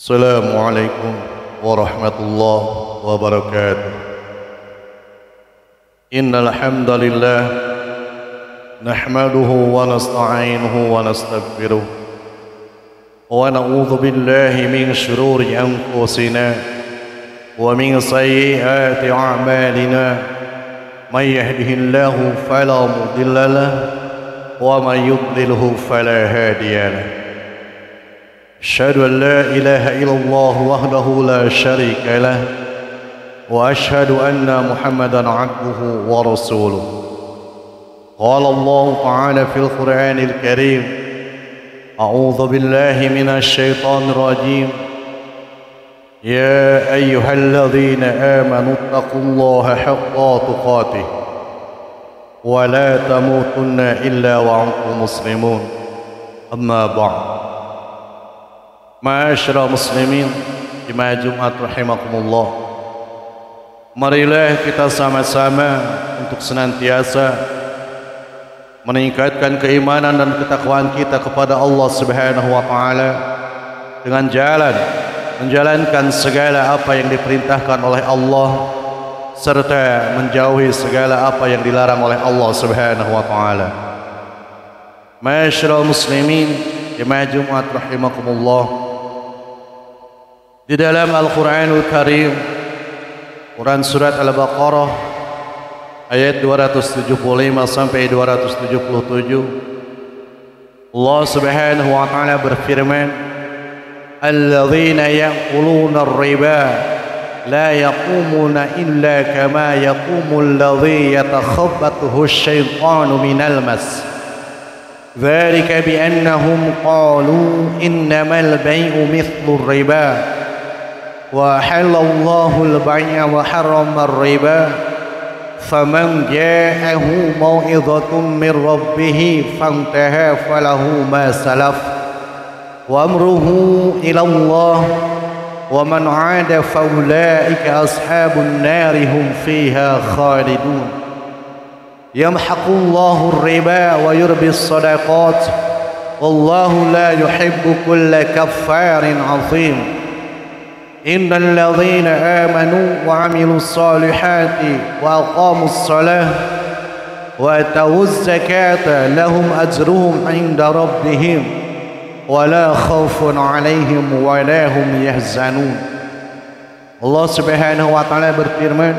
Assalamualaikum warahmatullahi wabarakatuh. Innal hamdalillah nahmaduhu wa nasta'inuhu wa nastaghfiruh wa na'udzu billahi min shururi anfusina wa min sayyiati a'malina. May yahdihillahu fala mudilla lahu wa may yudlilhu fala hadiya lahu. أشهد أن لا إله إلا الله وحده لا شريك له وأشهد أن محمدا عبده ورسوله. قال الله تعالى في القرآن الكريم: أعوذ بالله من الشيطان الرجيم. يا أيها الذين آمنوا اتقوا الله حق تقاته ولا تموتن إلا وأنتم مسلمون. أما بعد. Ma'asyiral muslimin, jemaah Jumat rahimakumullah. Marilah kita sama-sama untuk senantiasa meningkatkan keimanan dan ketakwaan kita kepada Allah Subhanahu wa taala dengan menjalankan segala apa yang diperintahkan oleh Allah serta menjauhi segala apa yang dilarang oleh Allah Subhanahu wa taala. Ma'asyiral muslimin, jemaah Jumat rahimakumullah. Di dalam Al-Quranul Karim, Quran Surat Al-Baqarah ayat 275 sampai 277, Allah Subhanahu wa taala berfirman: Alladzina ya'kuluna ar-riba la yaqumuna illa kama yaqumu alladzi yatakhabbathu asy-syaitanu minal mas. Dzalika bi annahum qalu innamal bai'u mithlu ar-riba وَحَلَّ اللَّهُ الْبَيْعَ وَحَرَّمَ الرِّبَا فَمَنْ جَاءَهُ مَوْعِظَةٌ مِّن رَّبِّهِ فَانتَهَى فَلَهُ مَا سَلَفَ وَأَمْرُهُ إِلَى اللَّهِ وَمَنْ عَادَ فَأُولَٰئِكَ أَصْحَابُ النَّارِ هُمْ فِيهَا خَالِدُونَ يَمْحَقُ اللَّهُ الرِّبَا وَيُرْبِي الصَّدَقَاتِ وَاللَّهُ لَا يُحِبُّ كُلَّ كَفَّارٍ عَظِيمٍ. إن الذين آمنوا وعملوا الصالحات وأقاموا الصلاة وآتوا الزكاة لهم أجرهم عند ربهم ولا خوف عليهم ولا هم يحزنون. Allah Subhanahu wa taala berfirman,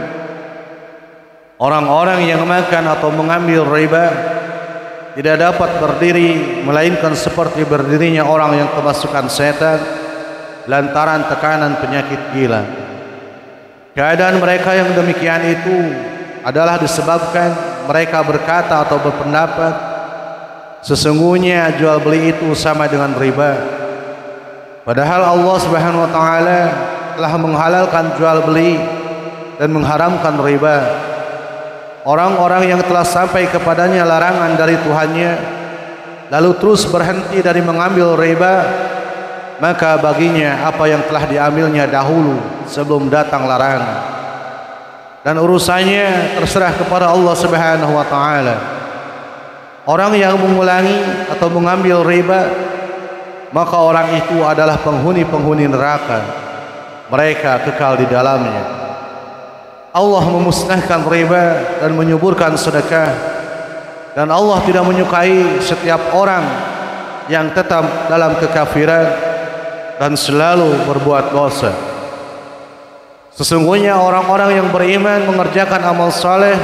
orang-orang yang makan atau mengambil riba tidak dapat berdiri melainkan seperti berdirinya orang yang kemasukan setan lantaran tekanan penyakit gila. Keadaan mereka yang demikian itu adalah disebabkan mereka berkata atau berpendapat sesungguhnya jual beli itu sama dengan riba. Padahal Allah Subhanahu wa taala telah menghalalkan jual beli dan mengharamkan riba. Orang-orang yang telah sampai kepadanya larangan dari Tuhannya lalu terus berhenti dari mengambil riba, maka baginya apa yang telah diambilnya dahulu sebelum datang larangan, dan urusannya terserah kepada Allah Subhanahu wa taala. Orang yang mengulangi atau mengambil riba, maka orang itu adalah penghuni-penghuni neraka, mereka kekal di dalamnya. Allah memusnahkan riba dan menyuburkan sedekah, dan Allah tidak menyukai setiap orang yang tetap dalam kekafiran dan selalu berbuat dosa. Sesungguhnya orang-orang yang beriman mengerjakan amal saleh,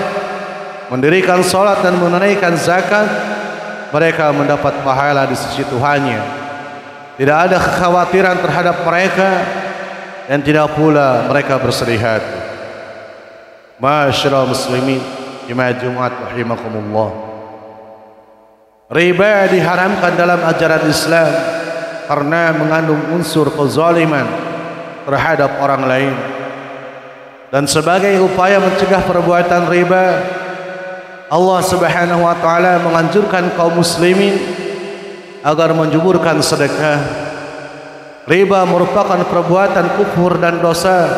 mendirikan salat dan menunaikan zakat, mereka mendapat pahala di sisi Tuhannya. Tidak ada kekhawatiran terhadap mereka dan tidak pula mereka bersedih hati. Ma'asyiral muslimin, jemaah Jumat rahimakumullah. Riba diharamkan dalam ajaran Islam karena mengandung unsur kezaliman terhadap orang lain, dan sebagai upaya mencegah perbuatan riba, Allah Subhanahu wa taala menganjurkan kaum muslimin agar menjuburkan sedekah. Riba merupakan perbuatan kufur dan dosa,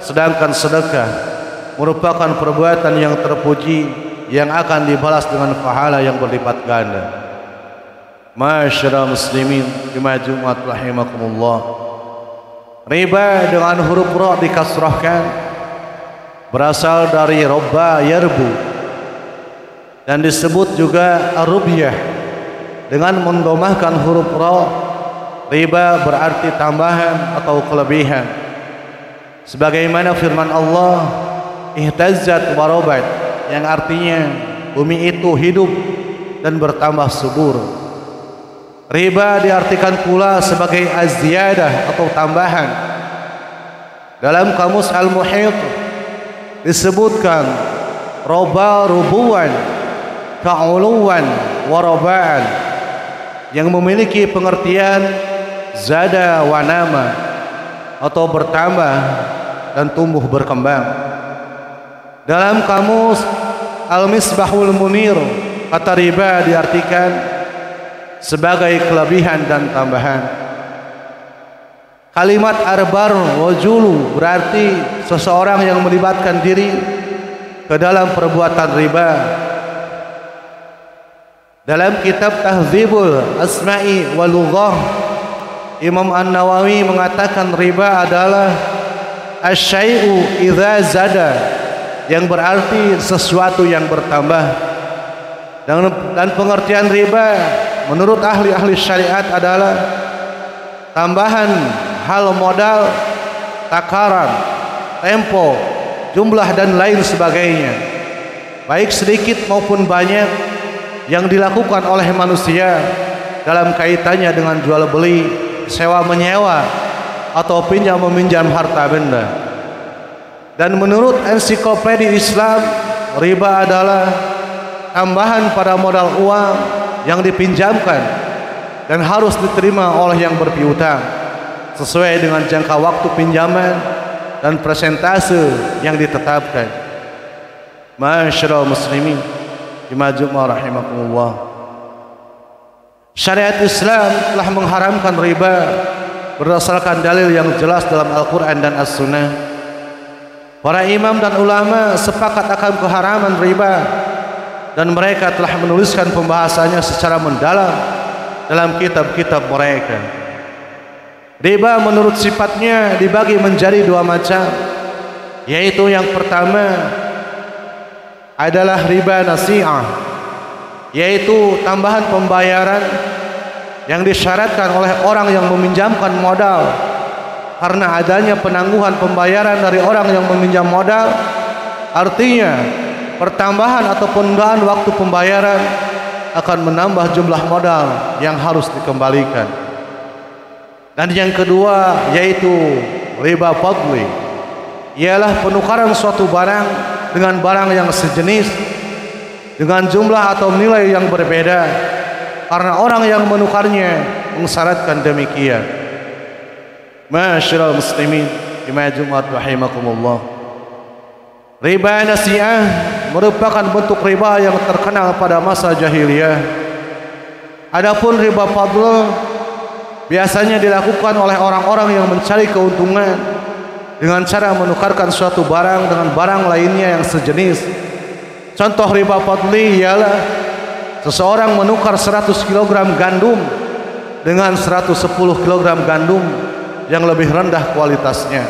sedangkan sedekah merupakan perbuatan yang terpuji yang akan dibalas dengan pahala yang berlipat ganda. Ma'asyiral muslimin, jemaah Jumat rahimakumullah. Riba dengan huruf ra dikasrahkan berasal dari robba yarbu, dan disebut juga ar-rubyah dengan mendomahkan huruf ra. Riba berarti tambahan atau kelebihan, sebagaimana firman Allah ihtazzat wa rabat, yang artinya bumi itu hidup dan bertambah subur. Riba diartikan pula sebagai az-ziyadah atau tambahan. Dalam kamus Al-Muhit disebutkan roba rubuan, ka'uluwan, waraba'an, yang memiliki pengertian zada wa nama, atau bertambah dan tumbuh berkembang. Dalam kamus Al-Misbahul Munir, kata riba diartikan sebagai kelebihan dan tambahan. Kalimat arbar wajulu berarti seseorang yang melibatkan diri ke dalam perbuatan riba. Dalam kitab Tahdzibul Asma'i wal Lughah, Imam An-Nawawi mengatakan riba adalah asyai'u idza zada, yang berarti sesuatu yang bertambah. Dan pengertian riba menurut ahli-ahli syariat adalah tambahan hal modal, takaran, tempo, jumlah dan lain sebagainya, baik sedikit maupun banyak, yang dilakukan oleh manusia dalam kaitannya dengan jual beli, sewa menyewa, atau pinjam meminjam harta benda. Dan menurut ensiklopedia Islam, riba adalah tambahan pada modal uang yang dipinjamkan dan harus diterima oleh yang berpiutang sesuai dengan jangka waktu pinjaman dan persentase yang ditetapkan. Masyaallah muslimin jemaah rahimakumullah. Syariat Islam telah mengharamkan riba berdasarkan dalil yang jelas dalam Al-Quran dan As-Sunnah. Para imam dan ulama sepakat akan keharaman riba, dan mereka telah menuliskan pembahasannya secara mendalam dalam kitab-kitab mereka. Riba menurut sifatnya dibagi menjadi dua macam, yaitu yang pertama adalah riba nasi'ah, yaitu tambahan pembayaran yang disyaratkan oleh orang yang meminjamkan modal karena adanya penangguhan pembayaran dari orang yang meminjam modal. Artinya pertambahan atau penundaan waktu pembayaran akan menambah jumlah modal yang harus dikembalikan. Dan yang kedua yaitu riba fadli, ialah penukaran suatu barang dengan barang yang sejenis dengan jumlah atau nilai yang berbeda karena orang yang menukarnya mensyaratkan demikian. Masyaallah muslimin jemaah rahimakumullah. Riba nasi'ah merupakan bentuk riba yang terkenal pada masa jahiliyah. Adapun riba fadl biasanya dilakukan oleh orang-orang yang mencari keuntungan dengan cara menukarkan suatu barang dengan barang lainnya yang sejenis. Contoh riba fadli ialah seseorang menukar 100 kg gandum dengan 110 kg gandum yang lebih rendah kualitasnya.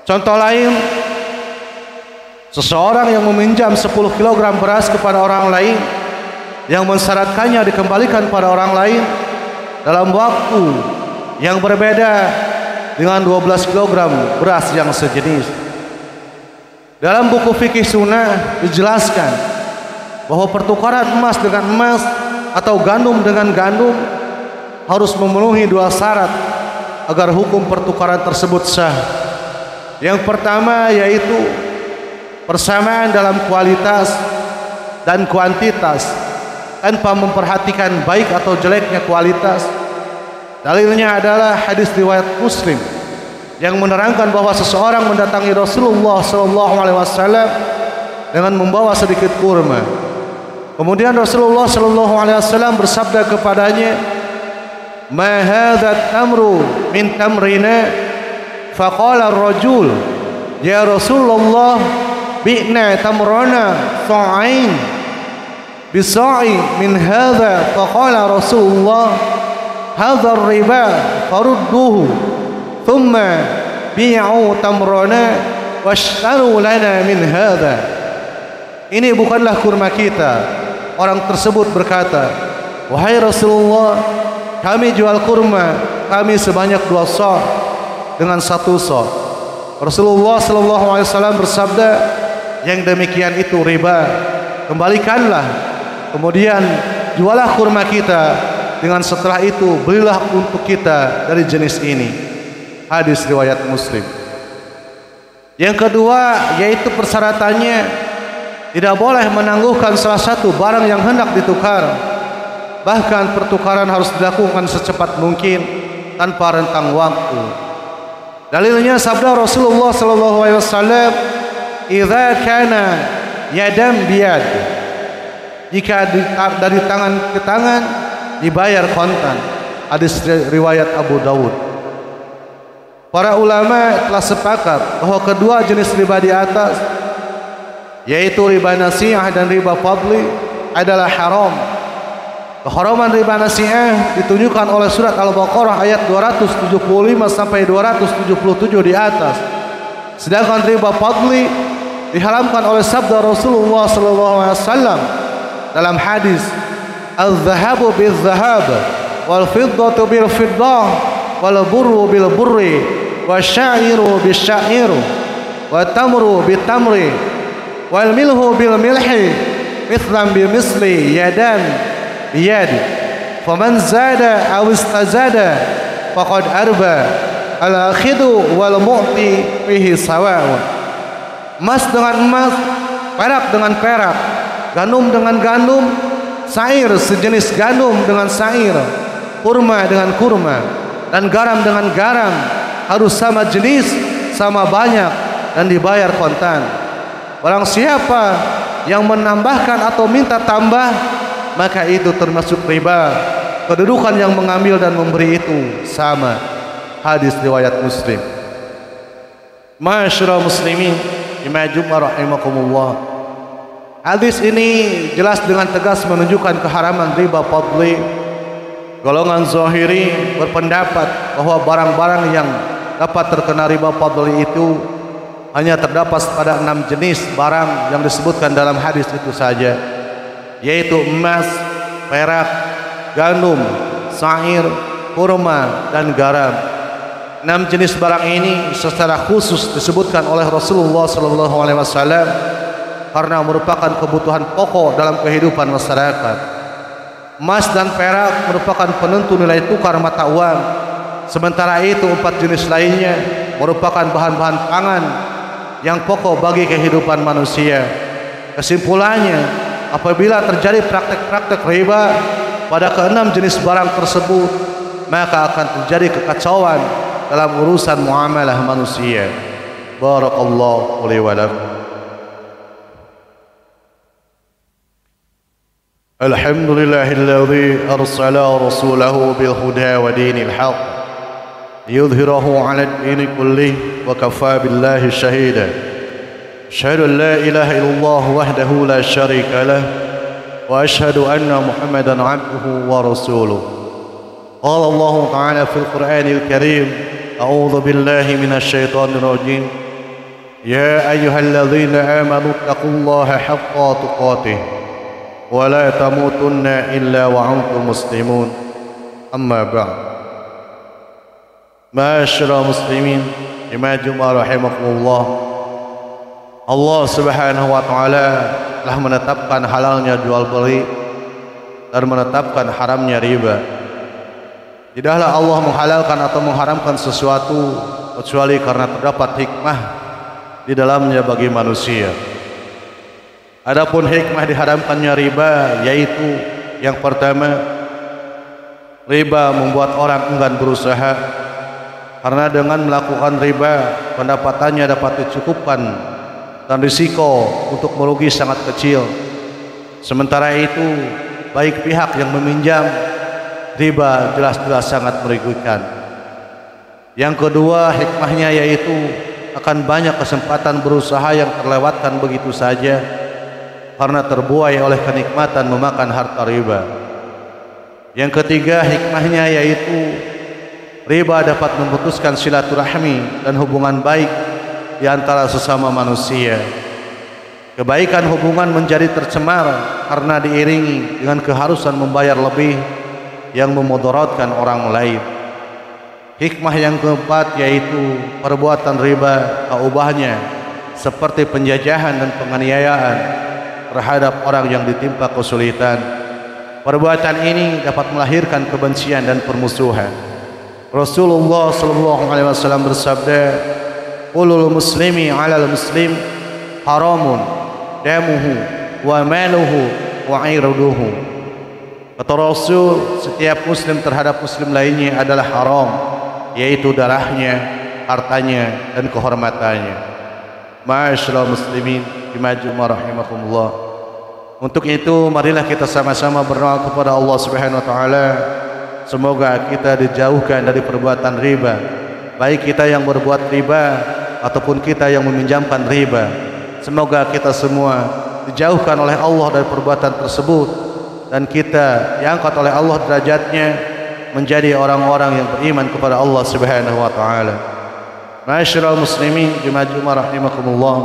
Contoh lain, seseorang yang meminjam 10 kg beras kepada orang lain yang mensyaratkannya dikembalikan pada orang lain dalam waktu yang berbeda dengan 12 kg beras yang sejenis. Dalam buku fikih sunnah dijelaskan bahwa pertukaran emas dengan emas atau gandum dengan gandum harus memenuhi dua syarat agar hukum pertukaran tersebut sah. Yang pertama yaitu persamaan dalam kualitas dan kuantitas tanpa memperhatikan baik atau jeleknya kualitas. Dalilnya adalah hadis riwayat Muslim yang menerangkan bahwa seseorang mendatangi Rasulullah SAW dengan membawa sedikit kurma. Kemudian Rasulullah SAW bersabda kepadanya, "Ma hadza tamru min tamrina?" Faqala ar-rajul, "Ya Rasulullah, bi'na tamrana sa'ain bisa'i min hadza." Faqala Rasulullah, "Hadza ar-riba farudduhu." thumma bi'u tamrana washtaru lana min hadha. Ini bukanlah kurma kita. Orang tersebut berkata, wahai Rasulullah, kami jual kurma kami sebanyak 2 sa' dengan 1 sa'. Rasulullah SAW bersabda, yang demikian itu riba, kembalikanlah, kemudian jualah kurma kita, dengan setelah itu belilah untuk kita dari jenis ini. Hadis riwayat Muslim. Yang kedua yaitu persyaratannya tidak boleh menangguhkan salah satu barang yang hendak ditukar. Bahkan pertukaran harus dilakukan secepat mungkin tanpa rentang waktu. Dalilnya sabda Rasulullah SAW, "Idza kana yadan biyad." Jika dari tangan ke tangan dibayar kontan. Hadis riwayat Abu Dawud. Para ulama telah sepakat bahwa kedua jenis riba di atas, yaitu riba nasi'ah dan riba fadli, adalah haram. Keharaman riba nasi'ah ditunjukkan oleh surat Al-Baqarah ayat 275 sampai 277 di atas. Sedangkan riba fadli diharamkan oleh sabda Rasulullah SAW dalam hadis, "Al-zahabu bil-zahab, wal-fiddatu bil-fiddah, wal-burru bil-burri, wasya'iru bil-sya'iru, wa-tamru bil-tamri, wal-milhu bil-milhi, mithlan bil-misli, yadan biyad. Faman zada aw istazada faqad arba. Al-akhidu wal-mu'ti fihi sawa'un." Emas dengan emas, perak dengan perak, gandum dengan gandum, sair sejenis gandum dengan sair, kurma dengan kurma, dan garam dengan garam harus sama jenis, sama banyak, dan dibayar kontan. Barang siapa yang menambahkan atau minta tambah, maka itu termasuk riba. Kedudukan yang mengambil dan memberi itu sama. Hadis riwayat Muslim. Ma'asyiral muslimin, jemaah rahimakumullah. Hadis ini jelas dengan tegas menunjukkan keharaman riba fadli. Golongan zahiri berpendapat bahwa barang-barang yang dapat terkena riba fadli itu hanya terdapat pada 6 jenis barang yang disebutkan dalam hadis itu saja, yaitu emas, perak, gandum, sair, kurma, dan garam. 6 jenis barang ini secara khusus disebutkan oleh Rasulullah SAW karena merupakan kebutuhan pokok dalam kehidupan masyarakat. Emas dan perak merupakan penentu nilai tukar mata uang. Sementara itu 4 jenis lainnya merupakan bahan-bahan pangan yang pokok bagi kehidupan manusia. Kesimpulannya, apabila terjadi praktek-praktek riba pada ke-6 jenis barang tersebut, maka akan terjadi kekacauan dalam urusan muamalah manusia. Barakallahu li wa lakum. Alhamdulillahilladzi arsala rasulahu bil huda wa dinil haq liyudhhirahu 'ala ad-din kullih wa kafa billahi shahida. Asyhadu an la ilaha illallah wahdahu la syarika lah wa asyhadu anna Muhammadan 'abduhu wa rasuluh. Qala Allah ta'ala fil Qur'anil Karim, a'udzu billahi minasy syaithanir rajim. Ya ayyuhalladzina amanu taqullaha haqqa tuqatih wa la tamutunna illa wa antum muslimun. Amma ba'd. Ma'asyiral muslimin, jemaah rahimakumullah. Allah Subhanahu wa taala telah menetapkan halalnya jual beli dan menetapkan haramnya riba. Tidaklah Allah menghalalkan atau mengharamkan sesuatu kecuali karena terdapat hikmah di dalamnya bagi manusia. Adapun hikmah diharamkannya riba, yaitu yang pertama, riba membuat orang enggan berusaha, karena dengan melakukan riba pendapatannya dapat dicukupkan dan risiko untuk merugi sangat kecil. Sementara itu, baik pihak yang meminjam, riba jelas-jelas sangat merugikan. Yang kedua, hikmahnya yaitu akan banyak kesempatan berusaha yang terlewatkan begitu saja karena terbuai oleh kenikmatan memakan harta riba. Yang ketiga, hikmahnya yaitu Riba dapat memutuskan silaturahmi dan hubungan baik di antara sesama manusia. Kebaikan hubungan menjadi tercemar karena diiringi dengan keharusan membayar lebih yang memudaratkan orang lain. Hikmah yang keempat yaitu perbuatan riba ubahnya seperti penjajahan dan penganiayaan terhadap orang yang ditimpa kesulitan. Perbuatan ini dapat melahirkan kebencian dan permusuhan. Rasulullah sallallahu alaihi wasallam bersabda, "Qulul muslimi 'alal muslim haramun damuhu wa maluhu wa 'irduhu." Kata Rasul, setiap muslim terhadap muslim lainnya adalah haram, yaitu darahnya, hartanya dan kehormatannya. Ma'asyiral muslimin bimajmu rahimakumullah. Untuk itu marilah kita sama-sama berdoa kepada Allah Subhanahu wa taala semoga kita dijauhkan dari perbuatan riba, baik kita yang berbuat riba ataupun kita yang meminjamkan riba. Semoga kita semua dijauhkan oleh Allah dari perbuatan tersebut dan kita diangkat oleh Allah derajatnya menjadi orang-orang yang beriman kepada Allah Subhanahu wa taala. Ma'asyiral muslimin jumajum rahimakumullah.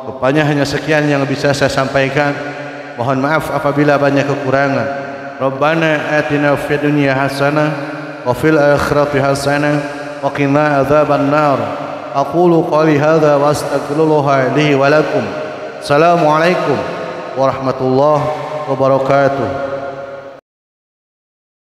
Rupanya hanya sekian yang bisa saya sampaikan. Mohon maaf apabila banyak kekurangan. Rabbana atina fid dunya hasanah wa fil akhirati hasanah wa qina adzaban nar. Aqulu qali hadza wa astaghfirullah li wa lakum. Assalamualaikum warahmatullahi wabarakatuh.